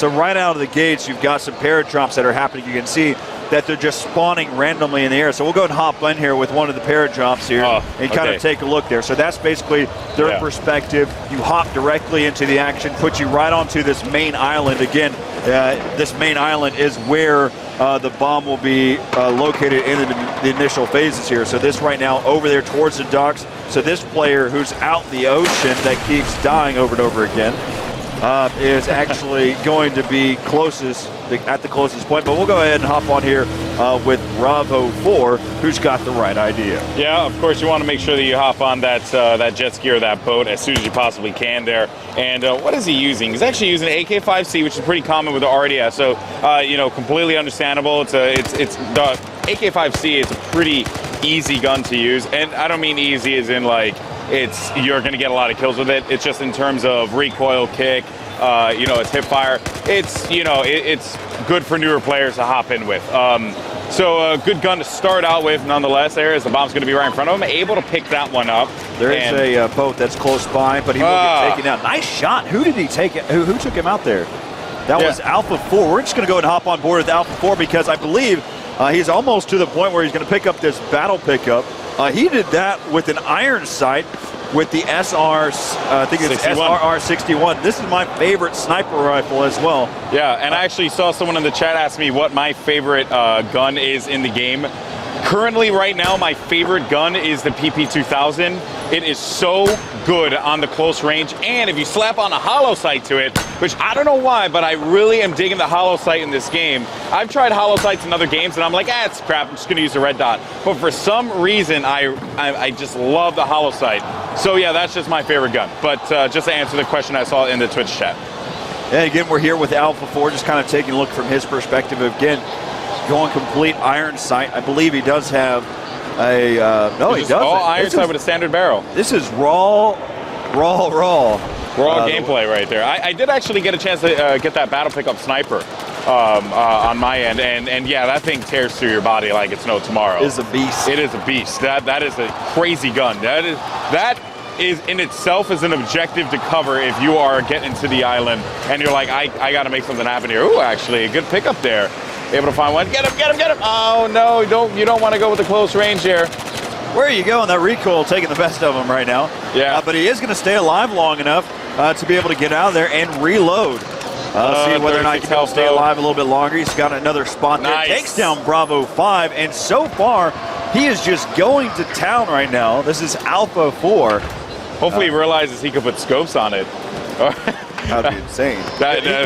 So right out of the gates, you've got some paradrops that are happening. You can see that they're just spawning randomly in the air. So we'll go and hop in here with one of the paradrops here and kind of take a look there. So that's basically their perspective. You hop directly into the action, put you right onto this main island. Again, this main island is where the bomb will be located in the initial phases here. So this right now over there towards the docks. So this player who's out in the ocean that keeps dying over and over again is actually going to be at the closest point. But we'll go ahead and hop on here with Bravo 4, who's got the right idea. Yeah, of course you want to make sure that you hop on that jet ski or that boat as soon as you possibly can there. And what is he using? He's actually using an AK-5C, which is pretty common with the RDS. So completely understandable. It's the AK-5C is a pretty easy gun to use, and I don't mean easy as in like you're going to get a lot of kills with it. It's just in terms of recoil, kick, it's hip fire. It's it's good for newer players to hop in with. So a good gun to start out with, nonetheless. There is the bomb's going to be right in front of him. Able to pick that one up. There is a boat that's close by, but he will get taken out. Nice shot. Who did he take? Who took him out there? That was Alpha 4. We're just going to go and hop on board with Alpha 4 because I believe he's almost to the point where he's going to pick up this battle pickup. He did that with an iron sight with the I think it's SRR-61. This is my favorite sniper rifle as well. Yeah, and I actually saw someone in the chat ask me what my favorite gun is in the game. Currently, right now, my favorite gun is the PP2000. It is so good on the close range, and if you slap on a hollow sight to it, which I don't know why, but I really am digging the hollow sight in this game. I've tried hollow sights in other games, and I'm like, it's crap, I'm just going to use the red dot. But for some reason, I just love the hollow sight. So yeah, that's just my favorite gun. But just to answer the question I saw in the Twitch chat. And again, we're here with Alpha 4, just kind of taking a look from his perspective. Again, going complete iron sight. I believe he does have a no, he doesn't. All iron sight with a standard barrel. This is raw gameplay right there. I did actually get a chance to get that battle pickup sniper on my end, and yeah, that thing tears through your body like it's no tomorrow. It is a beast. It is a beast. That is a crazy gun. That is in itself is an objective to cover if you are getting to the island and you're like, I got to make something happen here. Ooh, actually, a good pickup there. Able to find one. Get him, get him, get him. Oh, no, you don't want to go with the close range here. Where are you going? That recoil taking the best of him right now. Yeah. But he is going to stay alive long enough to be able to get out of there and reload. See whether or not he can stay alive a little bit longer. He's got another spot there. Nice. Takes down Bravo 5, and so far, he is just going to town right now. This is Alpha 4. Hopefully he realizes he could put scopes on it. That would be insane.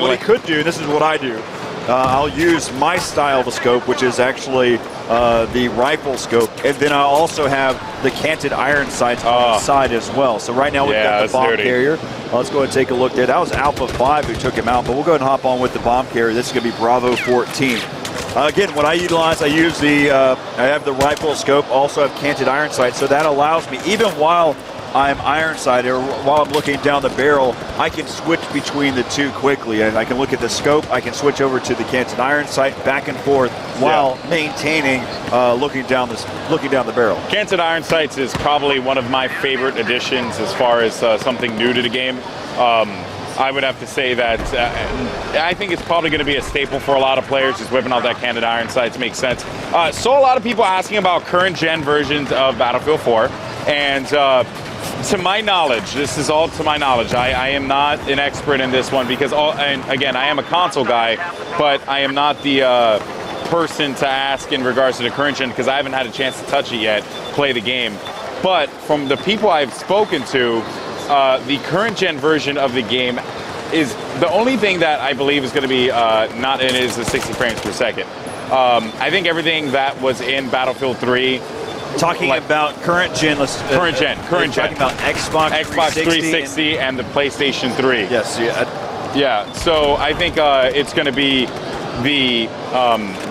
What he could do, this is what I do. I'll use my style of a scope, which is actually the rifle scope, and then I also have the canted iron sights on the side as well. So right now we've got the bomb carrier. Let's go ahead and take a look there. That was Alpha 5 who took him out, but we'll go ahead and hop on with the bomb carrier. This is going to be Bravo 14. Again, what I utilize, I use I have the rifle scope, also have canted iron sights, so that allows me, even while I'm iron sighted, or while I'm looking down the barrel, I can switch between the two quickly. And I can look at the scope, I can switch over to the canted iron sight, back and forth, while maintaining looking down the barrel. Canted iron sights is probably one of my favorite additions as far as something new to the game. I would have to say that I think it's probably going to be a staple for a lot of players, just whipping out that canted iron sights makes sense. Saw a lot of people asking about current gen versions of Battlefield 4, and to my knowledge, this is all to my knowledge. I am not an expert in this one because, and again, I am a console guy, but I am not the person to ask in regards to the current gen because I haven't had a chance to touch it yet, play the game. But from the people I've spoken to, the current gen version of the game is the only thing that I believe is going to be not in it is the 60 frames per second. I think everything that was in Battlefield 3. Talking about current gen. Current gen. Talking about Xbox 360 and the PlayStation 3. Yes. Yeah. So I think it's going to be the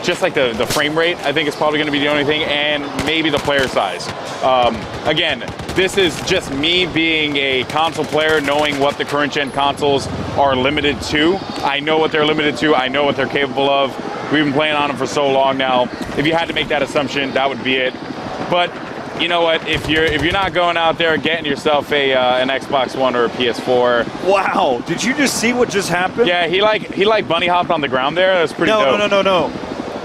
just like the frame rate. I think it's probably going to be the only thing, and maybe the player size. Again, this is just me being a console player, knowing what the current gen consoles are limited to. I know what they're limited to. I know what they're capable of. We've been playing on them for so long now. If you had to make that assumption, that would be it. But you know what? If you're not going out there and getting yourself an Xbox One or a PS4. Wow! Did you just see what just happened? Yeah, he bunny hopped on the ground there. That's pretty dope. No.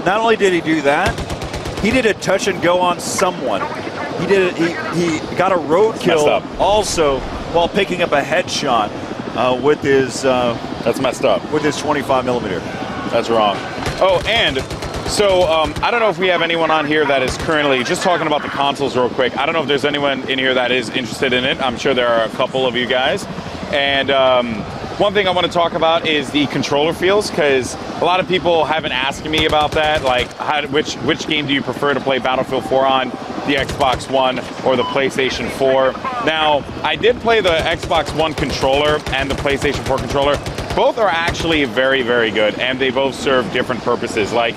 Not only did he do that, he did a touch and go on someone. He got a roadkill also while picking up a headshot with his. That's messed up. With his 25 millimeter. That's wrong. Oh, and so I don't know if we have anyone on here that is currently just talking about the consoles real quick. I don't know if there's anyone in here that is interested in it. I'm sure there are a couple of you guys. And one thing I want to talk about is the controller feels, because a lot of people have been asking me about that. Like, which game do you prefer to play Battlefield 4 on? The Xbox One or the PlayStation 4? Now, I did play the Xbox One controller and the PlayStation 4 controller. Both are actually very, very good, and they both serve different purposes. Like,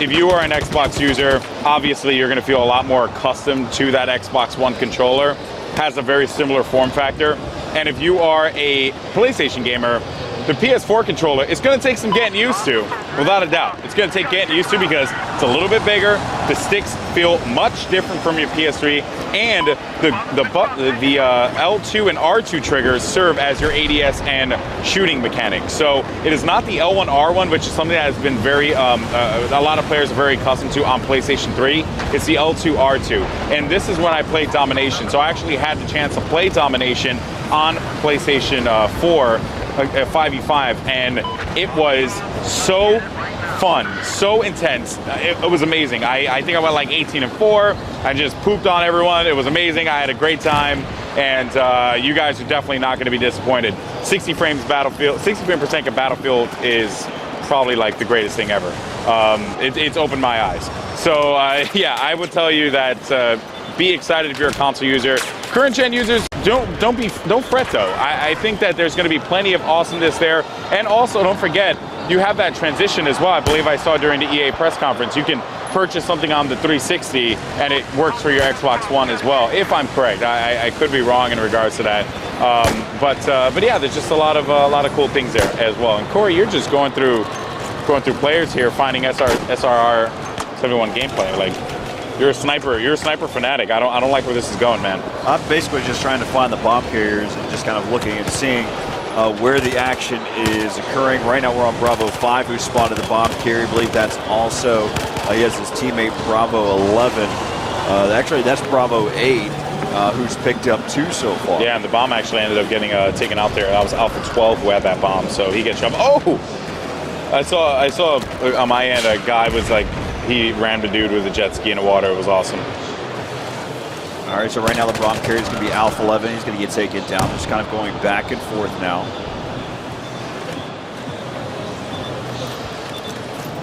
if you are an Xbox user, obviously you're going to feel a lot more accustomed to that Xbox One controller. Has a very similar form factor. And if you are a PlayStation gamer, the PS4 controller is going to take some getting used to, without a doubt. It's going to take getting used to because it's a little bit bigger. The sticks feel much different from your PS3, and the L2 and R2 triggers serve as your ADS and shooting mechanics. So it is not the L1, R1, which is something that has been very, a lot of players are very accustomed to on PlayStation 3. It's the L2, R2. And this is when I played Domination. So I actually had the chance to play Domination on PlayStation 4, 5v5, and it was so fun, so intense. It was amazing. I think I went like 18-4. I just pooped on everyone. It was amazing. I had a great time, and you guys are definitely not going to be disappointed. 60 frames of Battlefield is probably like the greatest thing ever. It's opened my eyes. So yeah, I would tell you that be excited if you're a console user. Current gen users, don't fret though. I think that there's going to be plenty of awesomeness there, and also don't forget you have that transition as well. I believe I saw during the EA press conference you can purchase something on the 360 and it works for your Xbox One as well. If I'm correct, I could be wrong in regards to that. But yeah, there's just a lot of cool things there as well. And Corey, you're just going through players here, finding SRR 71 gameplay. Like, you're a sniper fanatic. I don't like where this is going, man. I'm basically just trying to find the bomb carriers and just kind of looking and seeing where the action is occurring. Right now we're on Bravo 5, who spotted the bomb carrier. I believe that's also, he has his teammate Bravo 11. Actually, that's Bravo 8, who's picked up 2 so far. Yeah, and the bomb actually ended up getting taken out there. That was Alpha 12 who had that bomb, so he gets jumped. Oh! I saw on my end a guy was like, he rammed a dude with a jet ski in the water. It was awesome. All right, so right now the bomb carrier is going to be Alpha 11. He's going to get taken down. Just kind of going back and forth now.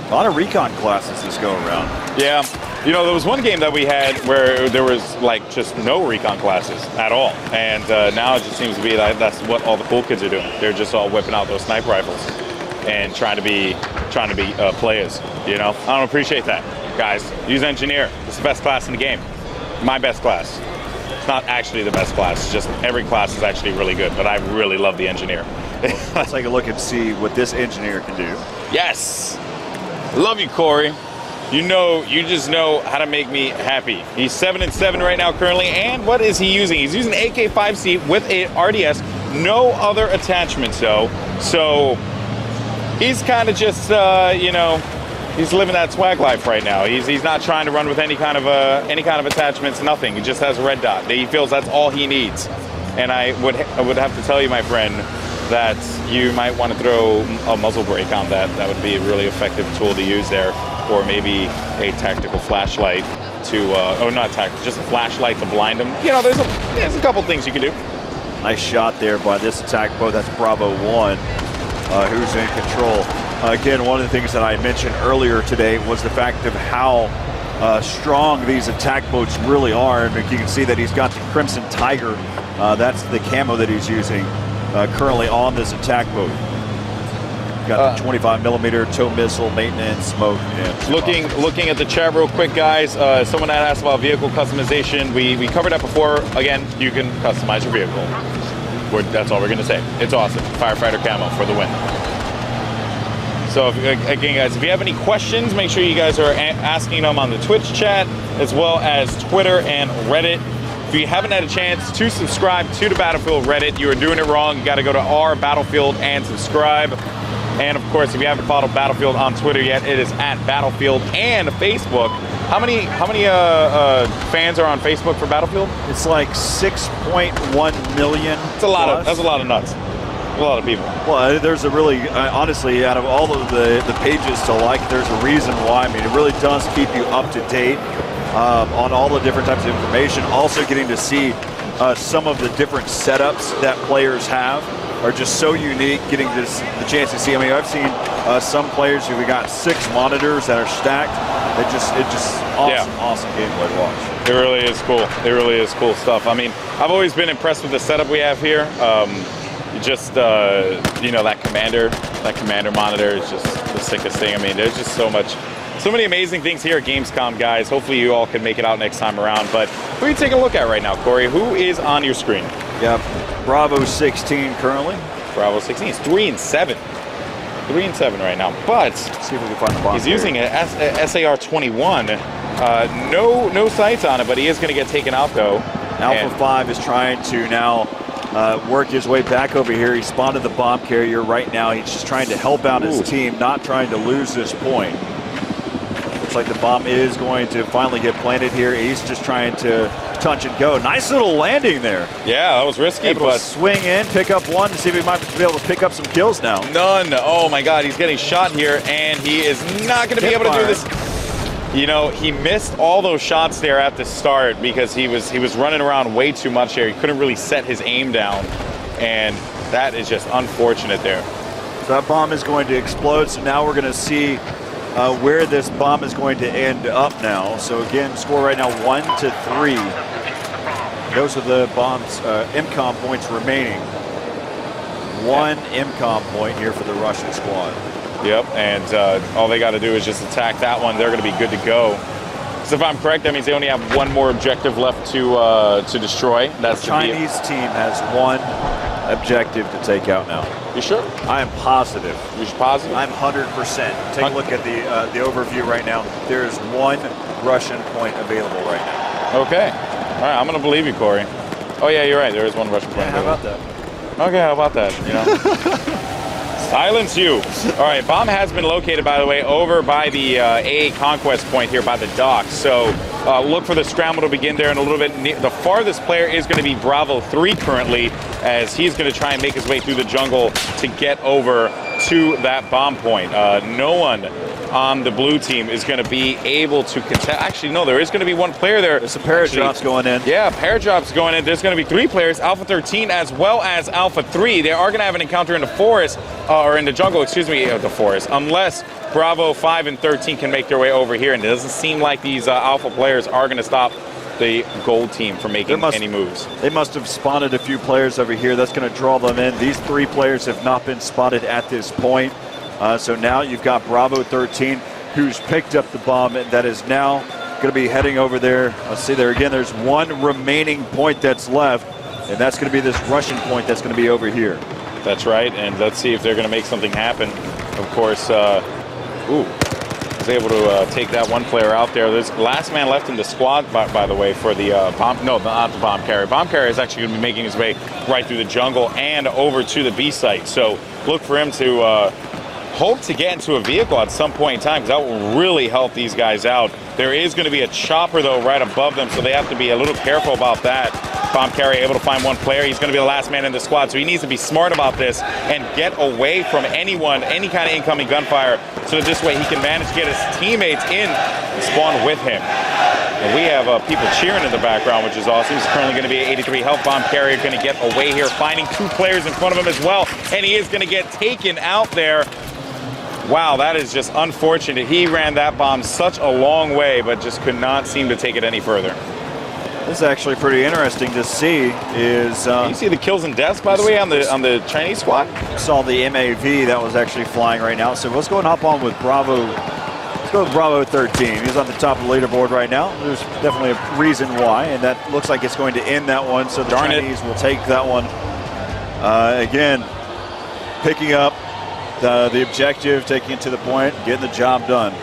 A lot of recon classes this go around. Yeah. You know, there was one game that we had where there was like just no recon classes at all. And now it just seems to be like that's what all the cool kids are doing. They're just all whipping out those sniper rifles and trying to be players, you know? I don't appreciate that, guys. Use engineer. It's the best class in the game. My best class. It's not actually the best class. It's just every class is actually really good, but I really love the engineer. Let's take a look and see what this engineer can do. Yes. Love you, Corey. You just know how to make me happy. He's 7-7 right now currently, and what is he using? He's using AK-5C with a RDS, no other attachments though. So he's kind of just, you know, he's living that swag life right now. He's not trying to run with any kind of attachments, nothing. He just has a red dot. He feels that's all he needs. And I would have to tell you, my friend, that you might want to throw a muzzle brake on that. That would be a really effective tool to use there, or maybe a tactical flashlight to, not tactical, just a flashlight to blind him. You know, there's a couple things you can do. Nice shot there by this attack boat. That's Bravo 1. Who's in control. Again, one of the things that I mentioned earlier today was the fact of how strong these attack boats really are. And you can see that he's got the Crimson Tiger. That's the camo that he's using currently on this attack boat. Got the 25 millimeter tow missile, maintenance, smoke. And looking at the chat real quick, guys. Someone had asked about vehicle customization. We covered that before. Again, you can customize your vehicle. That's all we're going to say. It's awesome. Firefighter camo for the win. So, again, guys, if you have any questions, make sure you guys are asking them on the Twitch chat. as well as Twitter and Reddit. If you haven't had a chance to subscribe to the Battlefield Reddit, you are doing it wrong. You got to go to our Battlefield and subscribe. And of course, if you haven't followed Battlefield on Twitter yet, it is at Battlefield and Facebook. How many fans are on Facebook for Battlefield? It's like 6.1 million. It's a lot of. That's a lot of nuts. A lot of people. Well, there's a really, honestly, out of all of the pages to like, there's a reason why. I mean, it really does keep you up to date on all the different types of information. Also getting to see some of the different setups that players have are just so unique. Getting the chance to see. I mean, I've seen some players who've got 6 monitors that are stacked. It's just awesome gameplay to watch. It really is cool. It really is cool stuff. I mean, I've always been impressed with the setup we have here. Just you know, that commander monitor is just the sickest thing. I mean, there's just so many amazing things here at Gamescom, guys. Hopefully you all can make it out next time around. But who are you taking a look at right now, Corey? Who is on your screen? Yeah, Bravo 16 currently. Bravo 16. He's 3-7. 3-7 right now. But let's see if we can find the bomb. He's using a SAR-21. No sights on it, but he is going to get taken out though. Alpha 5 is trying to now work his way back over here. He spotted the bomb carrier right now. He's just trying to help out his team, not trying to lose this point. Looks like the bomb is going to finally get planted here. He's just trying to touch and go. Nice little landing there. Yeah, that was risky, able to swing in, pick up one to see if he might be able to pick up some kills now. None. Oh my God, he's getting shot here, and he is not going to be able to do this. You know, he missed all those shots there at the start because he was running around way too much there. He couldn't really set his aim down, and that is just unfortunate there. So that bomb is going to explode, so now we're going to see where this bomb is going to end up now. So again, score right now 1-3. Those are the bombs, MCOM points remaining. 1 MCOM point here for the Russian squad. Yep, and all they got to do is just attack that one. They're going to be good to go. So if I'm correct, that means they only have one more objective left to destroy. That's the Chinese team has 1 objective to take out now. You sure? I am positive. You're positive? I'm 100%. Take a look at the overview right now. There is 1 Russian point available right now. Okay. All right, I'm going to believe you, Corey. Oh, yeah, you're right. There is 1 Russian point available. How about that? Okay, how about that? You know? Silence you. All right, bomb has been located, by the way, over by the AA conquest point here by the docks. So look for the scramble to begin there in a little bit. The farthest player is going to be Bravo 3 currently, as he's going to try and make his way through the jungle to get over to that bomb point. No one on the blue team is going to be able to contest. Actually, no, there is going to be 1 player there. There's some paradrops going in. Yeah, paradrops going in. There's going to be 3 players, Alpha 13 as well as Alpha 3. They are going to have an encounter in the forest, or in the jungle, excuse me, the forest, unless Bravo 5 and 13 can make their way over here. And it doesn't seem like these Alpha players are going to stop the gold team from making any moves. They must have spotted a few players over here. That's going to draw them in. These 3 players have not been spotted at this point. So now you've got Bravo 13, who's picked up the bomb, and that is now going to be heading over there. Let's see there again. There's 1 remaining point that's left, and that's going to be this Russian point that's going to be over here. That's right, and let's see if they're going to make something happen. Of course, was able to take that 1 player out there. There's last man left in the squad, by the way, for the bomb. No, not the bomb carrier. Bomb carrier is actually going to be making his way right through the jungle and over to the B site. So look for him to hope to get into a vehicle at some point in time, because that will really help these guys out. There is going to be a chopper, though, right above them, so they have to be a little careful about that. Bomb carrier able to find 1 player. He's going to be the last man in the squad, so he needs to be smart about this and get away from anyone, any kind of incoming gunfire, so that this way he can manage to get his teammates in and spawn with him. And we have people cheering in the background, which is awesome. He's currently going to be at 83 health. Bomb carrier going to get away here, finding 2 players in front of him as well, and he is going to get taken out there. Wow, that is just unfortunate. He ran that bomb such a long way, but just could not seem to take it any further. This is actually pretty interesting to see. Is you see the kills and deaths, by the way, on the Chinese squad? Saw the MAV that was actually flying right now. So let's go and hop on with Bravo. Let's go with Bravo 13. He's on the top of the leaderboard right now. There's definitely a reason why, and that looks like it's going to end that one. So the Chinese will take that one. Again, picking up the objective, taking it to the point, getting the job done.